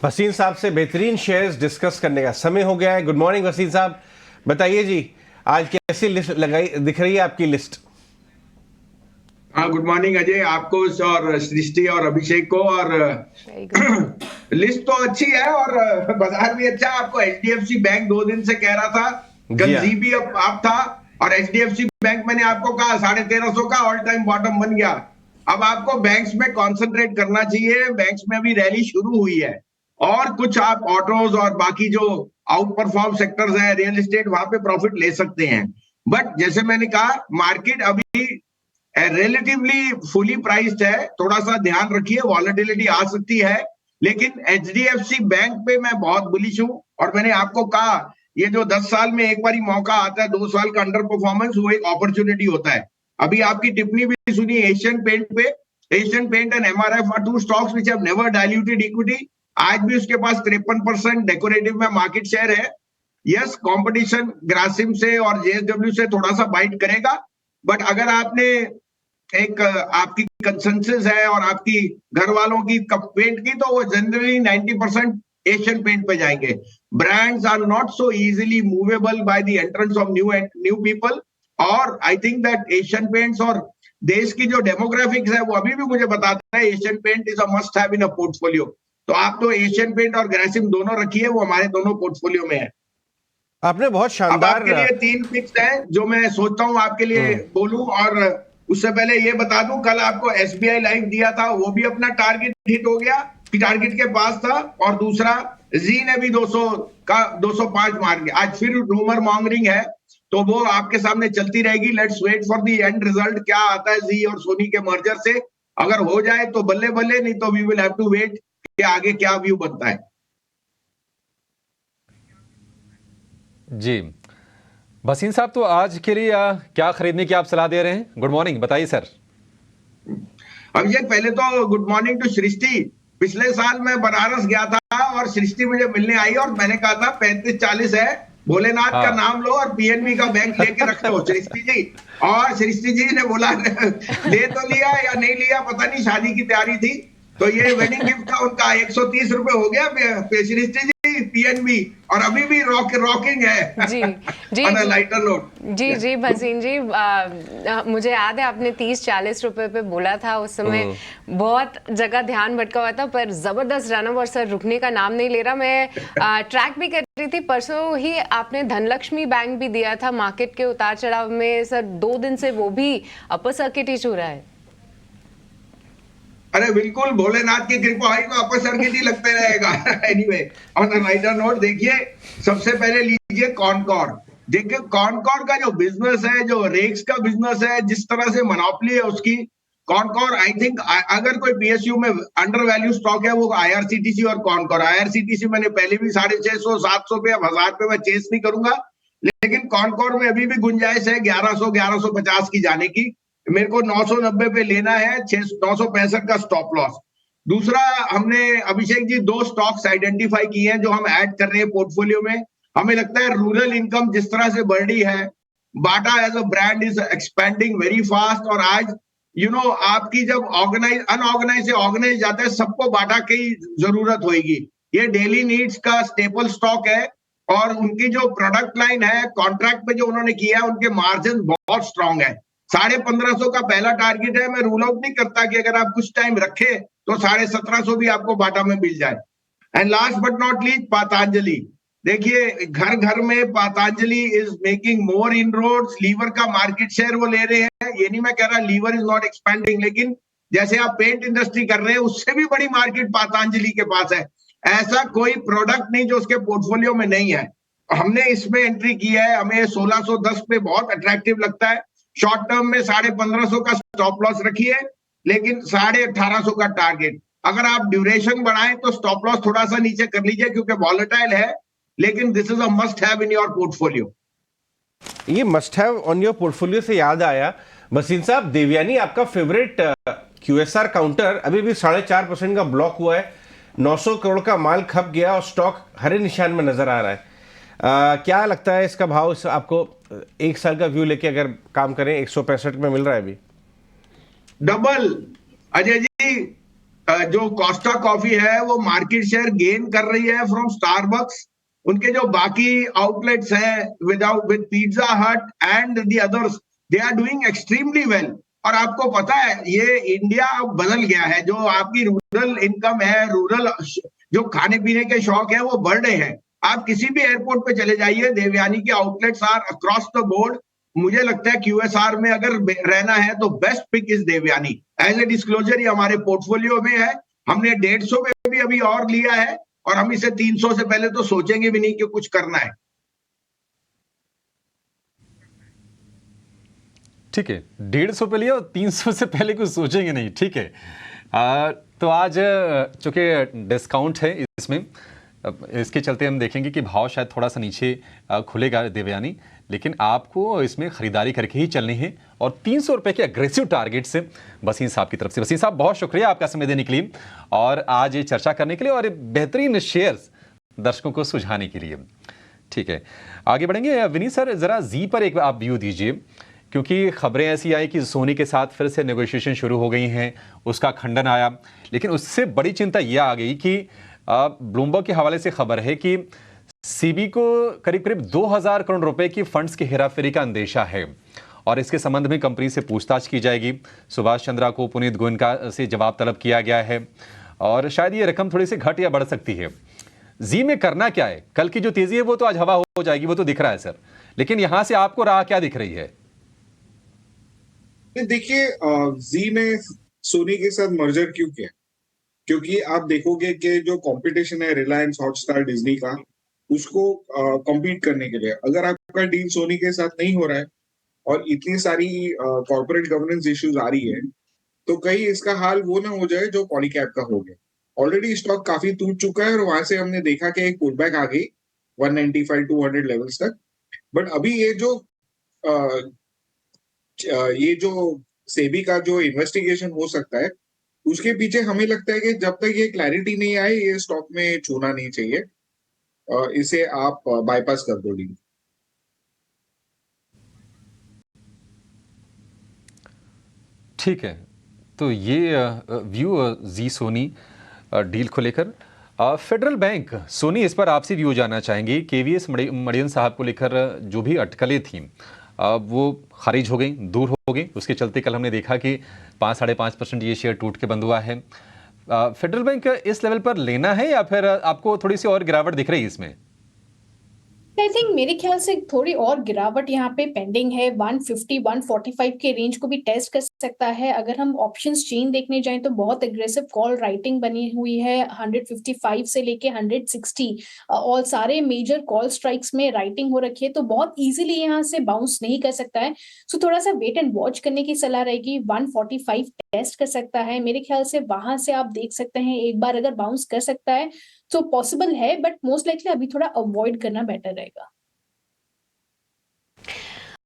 वसीम साहब से बेहतरीन शेयर्स डिस्कस करने का समय हो गया है। गुड मॉर्निंग वसीम साहब, बताइए जी आज कैसी लिस्ट लगाई दिख रही है आपकी लिस्ट? हाँ, गुड मॉर्निंग अजय आपको और सृष्टि और अभिषेक को। और लिस्ट तो अच्छी है और बाजार भी अच्छा है। आपको एचडीएफसी बैंक 2 दिन से कह रहा था, जी कल हाँ। जीबी आप था और एचडीएफसी बैंक मैंने आपको कहा 1350 का ऑल टाइम बॉटम बन गया। अब आपको बैंक्स में कंसंट्रेट करना चाहिए। बैंक्स में अभी रैली शुरू हुई है और कुछ आप ऑटोज और बाकी जो आउट परफॉर्म सेक्टर्स हैं, रियल एस्टेट, वहां पे प्रॉफिट ले सकते हैं। बट जैसे मैंने कहा, मार्केट अभी रिलेटिवली फुली प्राइस्ड है। थोड़ा सा ध्यान रखिए, वॉलेटिलिटी आ सकती है, लेकिन एचडीएफसी बैंक पे मैं बहुत बुलिश हूं। और मैंने आपको कहा, ये जो 10 साल में एक बार मौका आता है, 2 साल का अंडर परफॉर्मेंस, वो एक अपॉर्चुनिटी होता है। अभी आपकी टिप्पणी भी सुनी एशियन पेंट पे। Asian paint and MRF are two stocks which have never diluted equity. आज भी उसके पास 53% डेकोरेटिव में मार्केट शेयर है। यस, कंपटीशन ग्रासिम से और जेएसडब्ल्यू से थोड़ा सा बाइट करेगा, बट अगर आपने एक आपकी कंसेंसस है और आपकी घर वालों की पेंट की, तो वो जनरली 90% एशियन पेंट पे जाएंगे। Brands are not so easily movable by the entrance of new people. और I think that Asian Paints और देश की जो डेमोग्राफिक्स है वो अभी भी मुझे बताता है Asian paint is a must have in a portfolio. तो आप तो एशियन पेंट और ग्रासिम दोनों रखिए, वो हमारे दोनों पोर्टफोलियो में है। आपने बहुत अब शानदार आपके लिए 3 पिक्स हैं जो मैं सोचता हूं आपके लिए बोलूं। और उससे पहले ये बता दूं, कल आपको एसबीआई लाइव दिया था, वो भी अपना टारगेट हिट हो गया, टारगेट के पास था। और दूसरा, जी ने भी 200 का 205 मार गया। आज फिर रूमर मॉन्गरिंग है, तो वो आपके सामने चलती रहेगी। Let's wait for the end result, क्या आता है जी और सोनी के मर्जर से। अगर हो जाए तो बल्ले बल्ले, नहीं तो we will have to wait कि आगे क्या व्यू बनता है। जी वसीम साहब, तो आज के लिए क्या खरीदने की आप सलाह दे रहे हैं? गुड मॉर्निंग, बताइए सर। अभिषेक, पहले तो गुड मॉर्निंग टू सृष्टि। पिछले साल मैं बनारस गया था और सृष्टि मुझे मिलने आई और मैंने कहा था 35-40 है, भोलेनाथ का हाँ। नाम लो और पीएनबी का बैंक लेके रख दो सृष्टि जी। और सृष्टि जी ने बोला ले तो लिया या नहीं लिया पता नहीं, शादी की तैयारी थी। तो ये वेडिंग गिफ्ट था उनका, 130 रुपए हो गया सृष्टि जी पीएनबी। और अभी भी रॉकिंग है जी जी ऑन अ लाइटर नोट। जी जी भसीन जी, मुझे याद है आपने 30-40 रुपए पे बोला था। उस समय बहुत जगह ध्यान भटका हुआ था, पर जबरदस्त रन और सर रुकने का नाम नहीं ले रहा। मैं ट्रैक भी कर रही थी, परसों ही आपने धनलक्ष्मी बैंक भी दिया था मार्केट के उतार चढ़ाव में सर, 2 दिन से वो भी अपर सर्किट ही छू रहा है। अरे बिल्कुल, भोलेनाथ की कृपा हुई तो अपर सर्किट ही लगते रहेगा। Anyway, on a lighter note, देखिए सबसे पहले लीजिए कॉनकॉर। देखिए कॉनकॉर का जो बिजनेस है, जो रेक्स का बिजनेस है, जिस तरह से मोनोपोली है उसकी, कॉनकॉर आई थिंक अगर कोई पीएसयू में अंडर वैल्यू स्टॉक है वो आईआरसीटीसी और कॉनकॉर। आईआरसीटीसी मैंने पहले भी 650, 700 पे, 1000 पे मैं चेस नहीं करूंगा, लेकिन कॉनकॉर में अभी भी गुंजाइश है 1100, 1150 की जाने की। मेरे को 990 पे लेना है, 965 का स्टॉप लॉस। दूसरा, हमने अभिषेक जी 2 स्टॉक्स आइडेंटिफाई किए हैं जो हम ऐड कर रहे हैं पोर्टफोलियो में। हमें लगता है रूरल इनकम जिस तरह से बढ़ रही है, Bata as a brand is expanding very fast. और आज आपकी जब ऑर्गेनाइज अनऑर्गेनाइज से ऑर्गेनाइज जाता है, सबको बाटा की जरूरत होगी। ये डेली नीड्स का स्टेपल स्टॉक है और उनकी जो प्रोडक्ट लाइन है, कॉन्ट्रैक्ट पे जो उन्होंने किया है, उनके मार्जिन बहुत स्ट्रांग है। 1550 का पहला टारगेट है। मैं रूल आउट नहीं करता कि अगर आप कुछ टाइम रखे तो 1750 भी आपको बाटा में मिल जाए। And last but not least, Patanjali. देखिए घर घर में Patanjali is making more inroads. Lever का मार्केट शेयर वो ले रहे हैं। ये नहीं मैं कह रहा लीवर इज नॉट एक्सपेंडिंग, लेकिन जैसे आप पेंट इंडस्ट्री कर रहे हैं, उससे भी बड़ी मार्केट पतंजलि के पास है। ऐसा कोई प्रोडक्ट नहीं जो उसके पोर्टफोलियो में नहीं है। हमने इसमें एंट्री की है, हमें 1610 पे बहुत अट्रैक्टिव लगता है। शॉर्ट टर्म में 1550 का स्टॉप लॉस रखिए, लेकिन 1850 का टारगेट। अगर आप ड्यूरेशन बढ़ाएं तो स्टॉप लॉस थोड़ा सा नीचे कर लीजिए क्योंकि वॉलेटाइल है, लेकिन this is a must have in your portfolio. ये must have on your portfolio से याद आया वसीम साहब, देवयानी आपका फेवरेट क्यूएसआर काउंटर अभी भी 4.5% का ब्लॉक हुआ है। 900 करोड़ का माल खप गया और स्टॉक हरे निशान में नजर आ रहा है। क्या लगता है इसका भाव आपको? 1 साल का व्यू लेके अगर काम करें, 165 में मिल रहा है अभी। डबल अजय जी, जो कोस्टा कॉफी है वो मार्केट शेयर गेन कर रही है फ्रॉम स्टारबक्स। उनके जो बाकी आउटलेट्स हैं with Pizza Hut and the others, they are doing extremely well. और आपको पता है ये इंडिया अब बदल गया है, जो आपकी रूरल इनकम है, रूरल जो खाने पीने के शौक है वो बढ़ रहे हैं। आप किसी भी एयरपोर्ट पे चले जाइए, देवयानी के outlets are across the board. मुझे लगता है क्यूएसआर में अगर रहना है तो best pick is Devyani. As a disclosure ये हमारे पोर्टफोलियो में है, हमने 150 पे भी अभी और लिया है, और हम इसे 300 से पहले तो सोचेंगे भी नहीं कि कुछ करना है। ठीक है, 150 पे लिया और 300 से पहले कुछ सोचेंगे नहीं, ठीक है। तो आज चूंकि डिस्काउंट है इसमें, इसके चलते हम देखेंगे कि भाव शायद थोड़ा सा नीचे खुलेगा देवयानी, लेकिन आपको इसमें खरीदारी करके ही चलनी है और 300 रुपए के अग्रेसिव टारगेट से वसीम साहब की तरफ से। वसीम साहब बहुत शुक्रिया आपका समय देने के लिए और आज ये चर्चा करने के लिए और बेहतरीन शेयर्स दर्शकों को सुझाने के लिए। ठीक है, आगे बढ़ेंगे। विनीत सर, जरा जी पर एक आप व्यू दीजिए, क्योंकि खबरें ऐसी आई कि सोनी के साथ फिर से नेगोशिएशन शुरू हो गई हैं, उसका खंडन आया, लेकिन उससे बड़ी चिंता यह आ गई कि ब्लूमबर्ग के हवाले से खबर है कि सीबी को करीब करीब 2000 करोड़ रुपए की फंड्स की हेराफेरी का अंदेशा है और इसके संबंध में कंपनी से पूछताछ की जाएगी। सुभाष चंद्रा को पुनीत गोयनका से जवाब तलब किया गया है और शायद ये रकम थोड़ी सी घट या बढ़ सकती है। जी में करना क्या है? कल की जो तेजी है वो तो आज हवा हो जाएगी, वो तो दिख रहा है सर, लेकिन यहां से आपको राह क्या दिख रही है? देखिए, जी ने सोनी के साथ मर्जर क्यों किया? क्योंकि आप देखोगे कि जो कंपटीशन है रिलायंस हॉटस्टार डिज्नी का, उसको कम्पीट करने के लिए अगर आपका डील सोनी के साथ नहीं हो रहा है और इतनी सारी कॉर्पोरेट गवर्नेंस इश्यूज आ रही है, तो कहीं इसका हाल वो ना हो जाए जो पॉलीकैब का हो गया। ऑलरेडी स्टॉक काफी टूट चुका है और वहां से हमने देखा कि एक पुलबैक आ गई 195-200 लेवल्स तक। बट अभी ये जो सेबी का जो इन्वेस्टिगेशन हो सकता है, उसके पीछे हमें लगता है कि जब तक ये क्लैरिटी नहीं आए, ये स्टॉक में छूना नहीं चाहिए। इसे आप बाईपास कर दो डील। ठीक है, तो ये व्यू जी सोनी डील को लेकर। फेडरल बैंक सोनी, इस पर आपसे व्यू जानना चाहेंगे। केवीएस मडियन साहब को लेकर जो भी अटकलें थीं वो खारिज हो गई, दूर हो गई। उसके चलते कल हमने देखा कि 5-5.5% ये शेयर टूट के बंद हुआ है। फेडरल बैंक इस लेवल पर लेना है या फिर आपको थोड़ी सी और गिरावट दिख रही है इसमें? आई थिंक मेरे ख्याल से थोड़ी और गिरावट यहाँ पे पेंडिंग है। 150-145 के रेंज को भी टेस्ट कर सकता है। अगर हम ऑप्शंस चेन देखने जाएं तो बहुत एग्रेसिव कॉल राइटिंग बनी हुई है 155 से लेके 160 और सारे मेजर कॉल स्ट्राइक्स में राइटिंग हो रखी है, तो बहुत इजीली यहाँ से बाउंस नहीं कर सकता है। सो थोड़ा सा वेट एंड वॉच करने की सलाह रहेगी। 145 टेस्ट कर सकता है, मेरे ख्याल से वहां से आप देख सकते हैं एक बार अगर बाउंस कर सकता है तो पॉसिबल है, बट मोस्ट लाइकली अभी थोड़ा अवॉइड करना बेटर रहेगा।